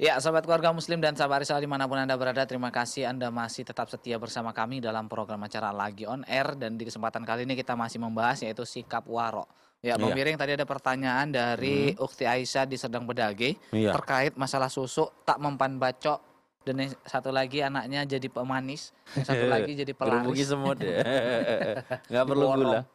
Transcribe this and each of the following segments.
Ya, sahabat keluarga muslim dan sahabat Risal dimanapun Anda berada, terima kasih Anda masih tetap setia bersama kami dalam program acara Lagi On Air. Dan di kesempatan kali ini kita masih membahas yaitu sikap waro. Ya, Bang Iya, Biring, tadi ada pertanyaan dari mhm, Ukti Aisyah di Sedang Bedage iya. terkait masalah susu tak mempan bacok. Dan yang satu lagi anaknya jadi pemanis, yang satu lagi jadi Geroboki pelaris. semut ya. Nggak perlu gula. Diborong.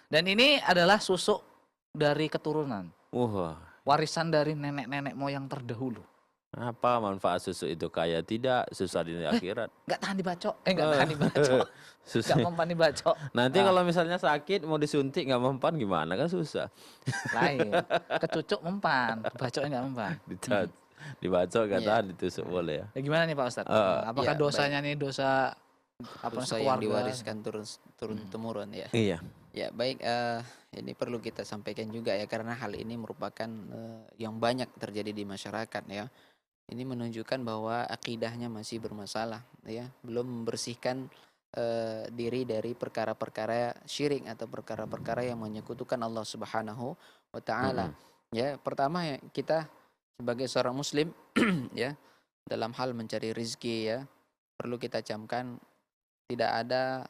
Dan ini adalah susu dari keturunan, Wah, warisan dari nenek-nenek moyang terdahulu. apa manfaat susu itu kaya tidak, susah di akhirat. Nggak tahan dibacok, nggak Eh, tahan dibacok, nggak susah. mempan dibacok. Nanti Nah, kalau misalnya sakit mau disuntik nggak mempan gimana kan susah. lain. Kecucuk mempan, bacoknya nggak mempan. Dicat, dibacok nggak Iya, tahan ditusuk boleh ya. Ya gimana nih Pak Ustadz? Heeh, Apakah iya, baik. dosanya nih dosa apa Dosa yang sekeluarga? diwariskan turun Hmm. temurun ya. iya, Ya, baik. Ini perlu kita sampaikan juga ya, karena hal ini merupakan yang banyak terjadi di masyarakat ya. Ini menunjukkan bahwa akidahnya masih bermasalah ya, belum membersihkan diri dari perkara-perkara syirik atau perkara-perkara yang menyekutukan Allah Subhanahu wa taala. mhm, Ya, pertama ya, kita sebagai seorang muslim ya, dalam hal mencari rizki ya, perlu kita camkan tidak ada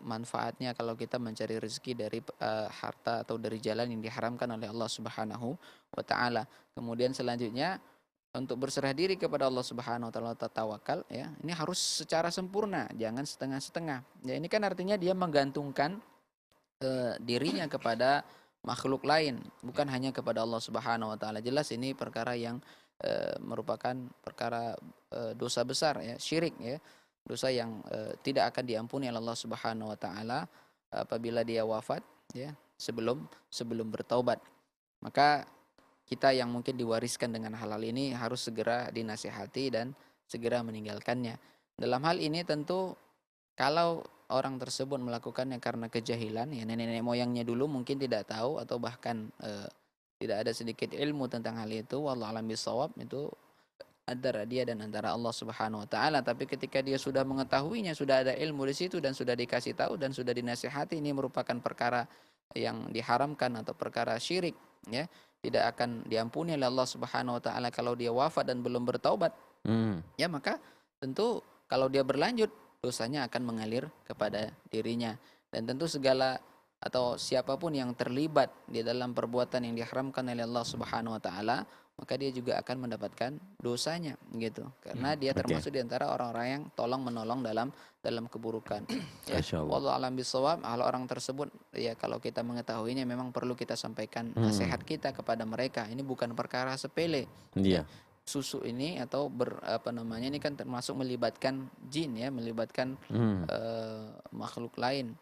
manfaatnya kalau kita mencari rezeki dari harta atau dari jalan yang diharamkan oleh Allah Subhanahu wa taala. Kemudian selanjutnya untuk berserah diri kepada Allah Subhanahu wa taala, tawakal ya. Ini harus secara sempurna, jangan setengah-setengah. Ya, ini kan artinya dia menggantungkan dirinya kepada makhluk lain, bukan hanya kepada Allah Subhanahu wa taala. Jelas ini perkara yang merupakan perkara dosa besar ya, syirik ya. Dosa yang tidak akan diampuni oleh Allah Subhanahu wa taala apabila dia wafat ya, sebelum sebelum bertaubat. Maka kita yang mungkin diwariskan dengan hal-hal ini harus segera dinasihati dan segera meninggalkannya. Dalam hal ini tentu kalau orang tersebut melakukannya karena kejahilan, ya nenek-nenek moyangnya dulu mungkin tidak tahu atau bahkan tidak ada sedikit ilmu tentang hal itu, wallahu alam bisawab, itu antara dia dan antara Allah Subhanahu wa taala. Tapi ketika dia sudah mengetahuinya, sudah ada ilmu di situ dan sudah dikasih tahu dan sudah dinasihati ini merupakan perkara yang diharamkan atau perkara syirik, ya, tidak akan diampuni oleh Allah Subhanahu wa taala kalau dia wafat dan belum bertaubat, mmm, ya maka tentu kalau dia berlanjut dosanya akan mengalir kepada dirinya. Dan tentu segala atau siapapun yang terlibat di dalam perbuatan yang diharamkan oleh Allah Subhanahu wa taala, maka dia juga akan mendapatkan dosanya gitu, karena dia oke, termasuk di antara orang-orang yang tolong menolong dalam dalam keburukan ya. masyaallah, Wallahu alam bisawab. Kalau orang tersebut ya, kalau kita mengetahuinya memang perlu kita sampaikan mhm, nasihat kita kepada mereka. Ini bukan perkara sepele ya. iya, Susu ini atau apa namanya, ini kan termasuk melibatkan jin ya, melibatkan mmm, makhluk lain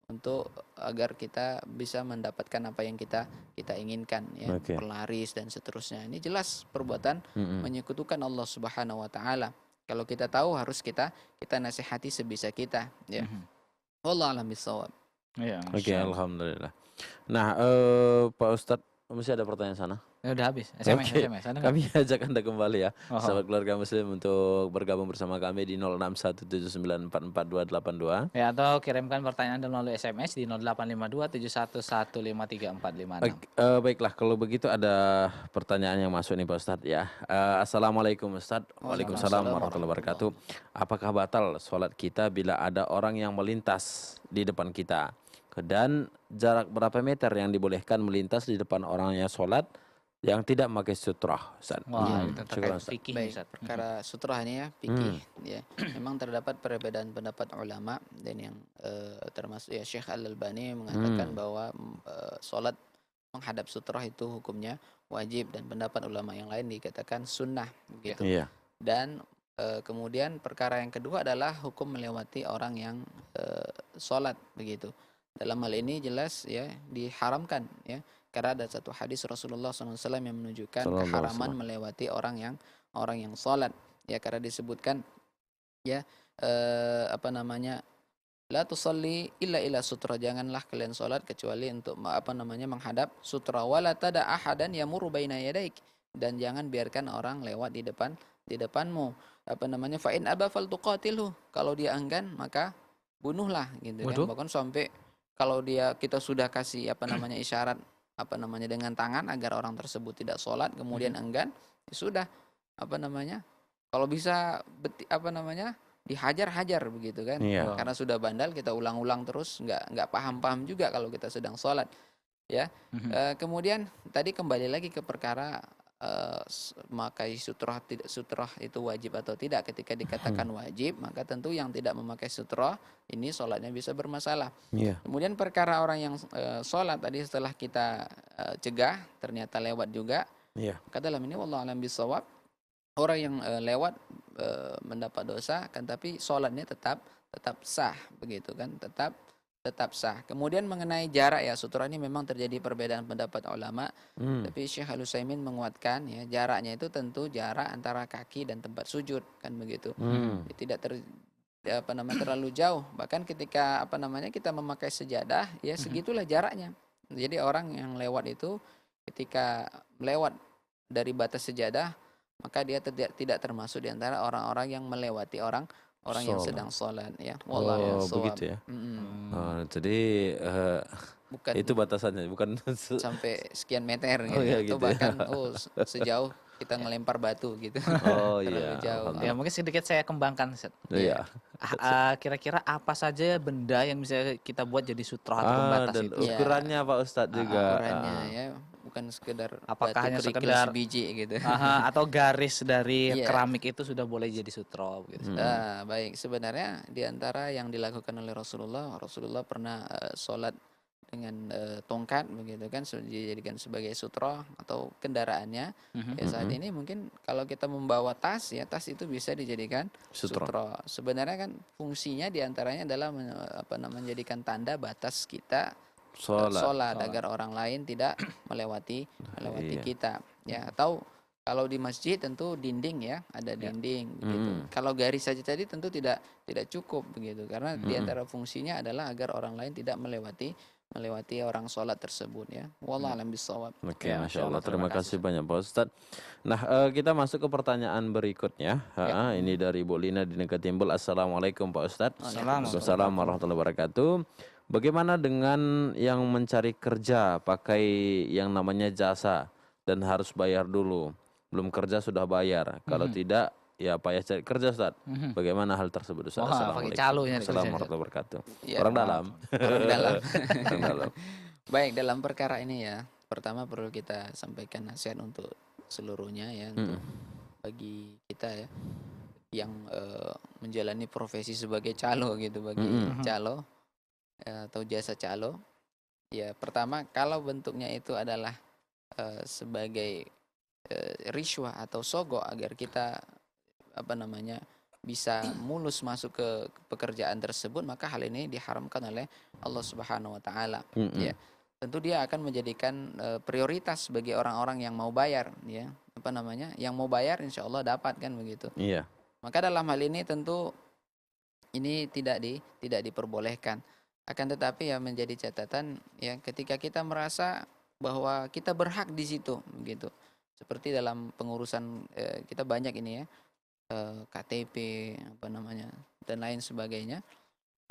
untuk agar kita bisa mendapatkan apa yang kita kita inginkan ya, oke, pelaris dan seterusnya. Ini jelas perbuatan mhm, menyekutukan Allah Subhanahu wa taala. Kalau kita tahu harus kita nasihati sebisa kita ya. Mhm. Wallahu a'lam bishawab. Iya, oke, Masya Allah. alhamdulillah. Nah, Pak Ustadz masih ada pertanyaan sana? Ya udah habis. SMS, Oke, SMS. Ada nggak? kami ajak Anda kembali ya, Oh. sahabat keluarga muslim untuk bergabung bersama kami di 0617944282. Ya, atau kirimkan pertanyaan Anda melalui SMS di 0852 71153456. Baiklah kalau begitu ada pertanyaan yang masuk nih Pak Ustadz ya. Assalamualaikum Ustadz. Waalaikumsalam Waalaikumsalam warahmatullahi wabarakatuh. warahmatullahi. Apakah batal sholat kita bila ada orang yang melintas di depan kita? Dan jarak berapa meter yang dibolehkan melintas di depan orang yang sholat yang tidak memakai sutrah, Ustadz? Wah, itu Syukran, terkait Ustadz. fikih nih, Baik, Ustaz. perkara sutrah ini ya, fikih ya. Memang terdapat perbedaan pendapat ulama, dan yang termasuk ya Syekh Al-Albani mengatakan bahwa sholat menghadap sutrah itu hukumnya wajib, dan pendapat ulama yang lain dikatakan sunnah begitu. Iya. Dan kemudian perkara yang kedua adalah hukum melewati orang yang sholat begitu. Dalam hal ini jelas ya diharamkan ya, karena ada satu hadis Rasulullah SAW yang menunjukkan Sallallahu alaihi keharaman wasallam. melewati orang yang sholat ya, karena disebutkan ya apa namanya, la tusalli illa ila sutra, janganlah kalian sholat kecuali untuk apa namanya menghadap sutra, wala tada ahadan yamurru baina yadaik, dan jangan biarkan orang lewat di depanmu, apa namanya, fa in aba faltuqatilhu, kalau dia enggan maka bunuhlah gitu kan. Waduh. Bahkan sampai kalau kita sudah kasih apa namanya isyarat apa namanya dengan tangan agar orang tersebut tidak sholat kemudian enggan, ya sudah, apa namanya, kalau bisa dihajar-hajar begitu kan. Iya. Karena sudah bandal kita ulang-ulang terus nggak paham-paham juga kalau kita sedang sholat ya. Mhm. Kemudian tadi kembali lagi ke perkara memakai sutroh, tidak sutroh itu wajib atau tidak. Ketika dikatakan wajib, maka tentu yang tidak memakai sutroh ini sholatnya bisa bermasalah. Iya. Kemudian perkara orang yang sholat tadi setelah kita cegah ternyata lewat juga, Iya. maka dalam ini wallahu alam bisawab, orang yang lewat mendapat dosa kan, tapi sholatnya tetap sah begitu kan, tetap sah. Kemudian mengenai jarak ya, sutra ini memang terjadi perbedaan pendapat ulama, tapi Syekh Al-Utsaimin menguatkan ya, jaraknya itu tentu jarak antara kaki dan tempat sujud kan begitu. Tidak terlalu jauh. Bahkan ketika kita memakai sejadah ya segitulah jaraknya. Jadi orang yang lewat itu ketika melewat dari batas sejadah, maka dia tidak termasuk di antara orang-orang yang melewati orang yang Sholat. sedang sholat ya. Oh, Wallahu shawab. begitu ya. Jadi Bukan itu batasannya, bukan sampai sekian meter Oh, gitu. ya Atau gitu ya. bahkan sejauh kita ngelempar batu gitu. Oh Terlalu iya. jauh. Alhamdulillah. Ya mungkin sedikit saya kembangkan, Ustaz. Iya. Kira-kira apa saja benda yang bisa kita buat jadi sutroh atau Ah, pembatas dan itu? Ya. ukurannya Pak Ustadz juga. Ukurannya ya, bukan sekedar Apakah batu hanya kerikil sekedar sebiji gitu. Aha, atau garis dari Iya. keramik itu sudah boleh jadi sutro gitu. Baik, sebenarnya di antara yang dilakukan oleh Rasulullah pernah sholat dengan tongkat begitu kan, dijadikan sebagai sutroh atau kendaraannya. Ya saat ini mungkin kalau kita membawa tas ya, tas itu bisa dijadikan Sutroh. sutroh. Sebenarnya kan fungsinya diantaranya adalah menjadikan tanda batas kita sholat agar orang lain tidak melewati Iya. kita ya. Atau kalau di masjid tentu dinding ya, ada dinding begitu. Kalau garis saja tadi tentu tidak cukup begitu, karena di antara fungsinya adalah agar orang lain tidak melewati orang sholat tersebut ya. Wallahu a'lam bishawab. Oke, Ya, Masya Allah. insyaallah, Terima terima kasih banyak Pak Ustadz. Nah, kita masuk ke pertanyaan berikutnya. Ini dari Bu Lina di Negeri Timbul. Assalamualaikum Pak Ustadz. Waalaikumsalam warahmatullahi wabarakatuh. Bagaimana dengan yang mencari kerja pakai yang namanya jasa dan harus bayar dulu? Belum kerja sudah bayar. Kalau tidak, ya payah cari kerja Ustadz. Bagaimana hal tersebut Ustadz? Wah, pakai calo nyari kerja, Assalamualaikum warahmatullahi wabarakatuh. Ya, Orang dalam. orang dalam. Orang dalam. Baik, dalam perkara ini ya, pertama perlu kita sampaikan nasihat untuk seluruhnya ya, untuk bagi kita ya yang menjalani profesi sebagai calo gitu, bagi calo atau jasa calo. Ya, pertama kalau bentuknya itu adalah sebagai riswah atau sogok agar kita bisa mulus masuk ke pekerjaan tersebut, maka hal ini diharamkan oleh Allah Subhanahu wa taala. Ya. Tentu dia akan menjadikan prioritas bagi orang-orang yang mau bayar ya. Yang mau bayar insya Allah dapat kan begitu. Iya. Maka dalam hal ini tentu ini tidak diperbolehkan. Akan tetapi ya menjadi catatan ya, ketika kita merasa bahwa kita berhak di situ begitu. Seperti dalam pengurusan kita banyak ini ya, KTP dan lain sebagainya.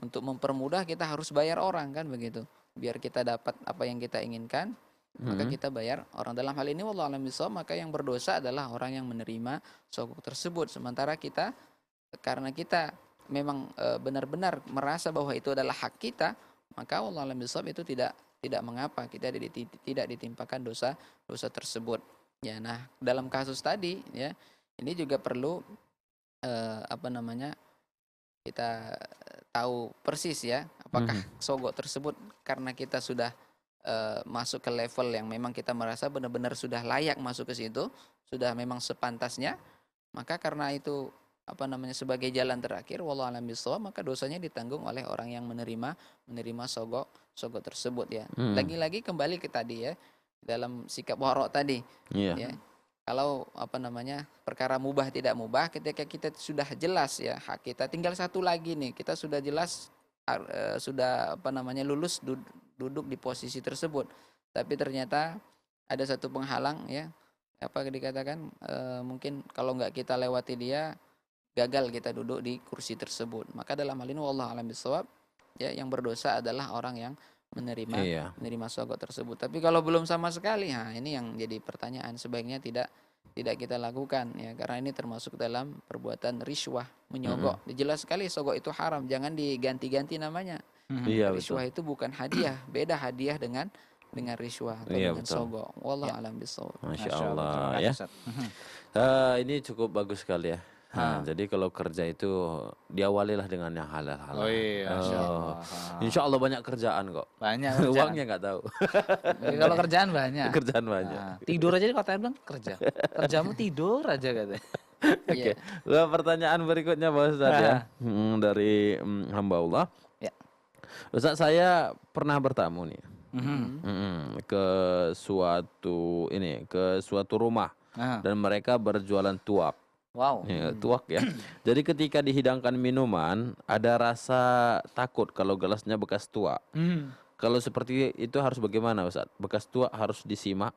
Untuk mempermudah kita harus bayar orang kan begitu. Biar kita dapat apa yang kita inginkan, maka kita bayar orang. Dalam hal ini wallahu a'lam bishawab, maka yang berdosa adalah orang yang menerima sogok tersebut. Sementara kita, karena kita memang benar-benar merasa bahwa itu adalah hak kita, maka wallahu a'lam bishawab itu tidak mengapa kita tidak ditimpakan dosa tersebut. Ya, nah dalam kasus tadi ya, ini juga perlu kita tahu persis ya, apakah sogok tersebut karena kita sudah masuk ke level yang memang kita merasa benar-benar sudah layak masuk ke situ, sudah memang sepantasnya, maka karena itu sebagai jalan terakhir wallahu a'lam bishawab, maka dosanya ditanggung oleh orang yang menerima sogok tersebut ya. Lagi-lagi kembali ke tadi ya, dalam sikap warok tadi. Iya. Ya. Kalau perkara mubah tidak mubah, ketika kita sudah jelas ya hak kita, tinggal satu lagi nih, kita sudah jelas sudah lulus duduk di posisi tersebut, tapi ternyata ada satu penghalang ya, dikatakan mungkin kalau nggak kita lewati dia, gagal kita duduk di kursi tersebut. Maka dalam hal ini wallahu a'lam bishawab ya, yang berdosa adalah orang yang menerima sogok tersebut. Tapi kalau belum sama sekali, ini yang jadi pertanyaan, sebaiknya tidak tidak kita lakukan ya, karena ini termasuk dalam perbuatan riswah, menyogok. Jelas sekali sogok itu haram, jangan diganti-ganti namanya. Iya Riswah betul. itu bukan hadiah, beda hadiah dengan riswah atau Iya dengan betul. sogok. Wallahu alam bisawab. Masya Masya Allah, terima Allah kasih ya. Ustaz. Ini cukup bagus sekali ya. Nah, jadi kalau kerja itu diawalilah dengan yang halal-halal. Oh iya, Masya Oh, Allah. Insya Allah banyak kerjaan kok. Banyak kerjaan. Uangnya nggak tahu. Jadi kalau kerjaan banyak. Kerjaan banyak. Nah, tidur aja kalau bilang kerja. Kerjamu tidur aja katanya. Iya. Wah, pertanyaan berikutnya Pak Ustadz ya. Dari hamba Allah. Ya. Ustadz, saya pernah bertamu nih Mhm. ke suatu rumah Nah, dan mereka berjualan tuak. wow. Ya, tuak ya. Jadi ketika dihidangkan minuman, ada rasa takut kalau gelasnya bekas tuak. Kalau seperti itu harus bagaimana Ustadz? Bekas tuak harus disimak.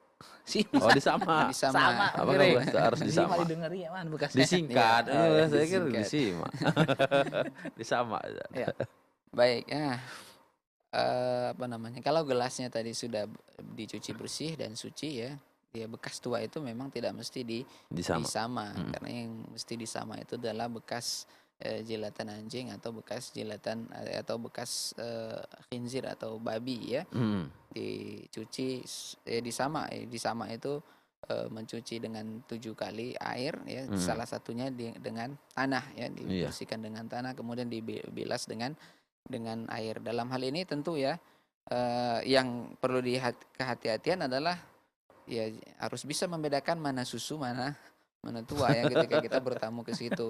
Sih, Oh, disama. Disama. sama. Apa Kira. bahasa harus disama? Didengar ya man bekasnya. Disingkat. Iya, oh, ya, Saya kira disingkat. disimak. Disama. Ustadz. Ya. Baik, ya. Apa namanya? Kalau gelasnya tadi sudah dicuci bersih dan suci ya, dia bekas tua itu memang tidak mesti Disama. disama, karena yang mesti disama itu adalah bekas jilatan anjing atau bekas jilatan atau bekas khinzir atau babi ya, dicuci disama. Disama itu mencuci dengan 7 kali air ya, salah satunya dengan tanah ya, dibersihkan dengan tanah, kemudian dibilas dengan air. Dalam hal ini tentu ya, yang perlu kehati-hatian adalah ya harus bisa membedakan mana susu mana tua ya ketika kita bertamu ke situ.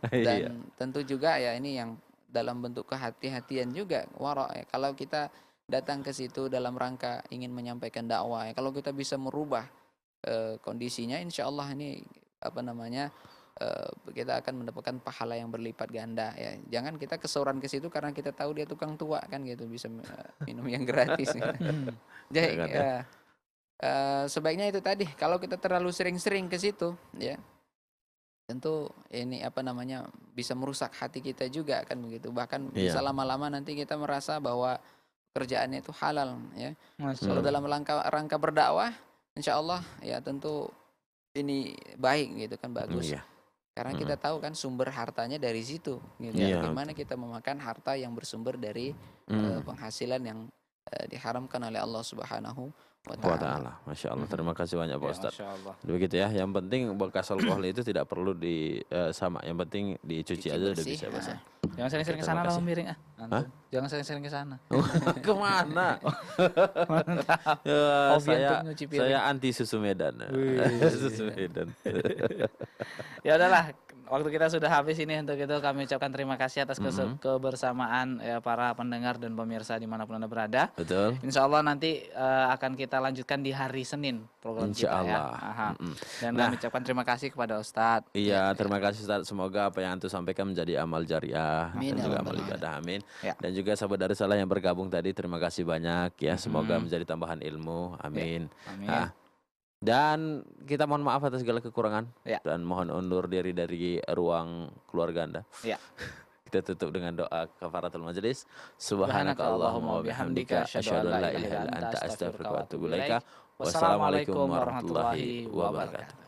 Iya. Dan tentu juga ya ini yang dalam bentuk kehati-hatian juga wara ya. Kalau kita datang ke situ dalam rangka ingin menyampaikan dakwah ya, kalau kita bisa merubah kondisinya, insya Allah ini apa namanya, kita akan mendapatkan pahala yang berlipat ganda ya. Jangan kita kesoran ke situ karena kita tahu dia tukang tua kan gitu, bisa minum yang gratis. Jadi Jangan ya, sebaiknya itu tadi, kalau kita terlalu sering-sering ke situ ya, tentu ini apa namanya bisa merusak hati kita juga kan begitu. Bahkan bisa Iya. lama-lama nanti kita merasa bahwa kerjaannya itu halal ya. Masya Kalau Allah. dalam rangka berdakwah, insya Allah ya tentu ini baik gitu kan, bagus. Iya. Karena kita tahu kan sumber hartanya dari situ gitu. Iya, Bagaimana kita memakan harta yang bersumber dari penghasilan yang diharamkan oleh Allah Subhanahu wa Wa taala. ta'ala. Masya Allah. Terima kasih banyak Pak Ya, Ustadz. Masya Allah. Begitu ya. Yang penting bekas alkohol itu tidak perlu sama. Yang penting dicuci Cuci aja udah bersih, bisa Pak Ustadz. Jangan sering-sering ke Terima sana lah kasih. miring ah. Antum. Jangan sering-sering ke sana. Kemana? Mantap. Ya, Hobi saya untuk nyuci piring. saya anti susu Medan. Wih. Susu Medan. Ya udahlah, waktu kita sudah habis ini. Untuk itu kami ucapkan terima kasih atas kebersamaan ya, para pendengar dan pemirsa dimanapun Anda berada. Betul. Insya Allah nanti akan kita lanjutkan di hari Senin program Insya kita ya. Allah. Aha. Mm-mm. Dan Nah. kami ucapkan terima kasih kepada Ustadz. Iya, terima kasih Ustaz. Semoga apa yang antum sampaikan menjadi amal jariah Amin, dan ya juga Rabbal amal alamin. ibadah. Amin. Ya. Dan juga sahabat dari salah yang bergabung tadi, terima kasih banyak ya. Semoga menjadi tambahan ilmu. Amin. Amin. Nah, dan kita mohon maaf atas segala kekurangan Ya. dan mohon undur diri dari ruang keluarga Anda. Ya. Kita tutup dengan doa kafaratul majelis. Subhanaka Subhanakallahumma wa bihamdika asyhadu an la ilaha illa anta astaghfiruka wa atubu ilaika. Wassalamualaikum warahmatullahi wabarakatuh.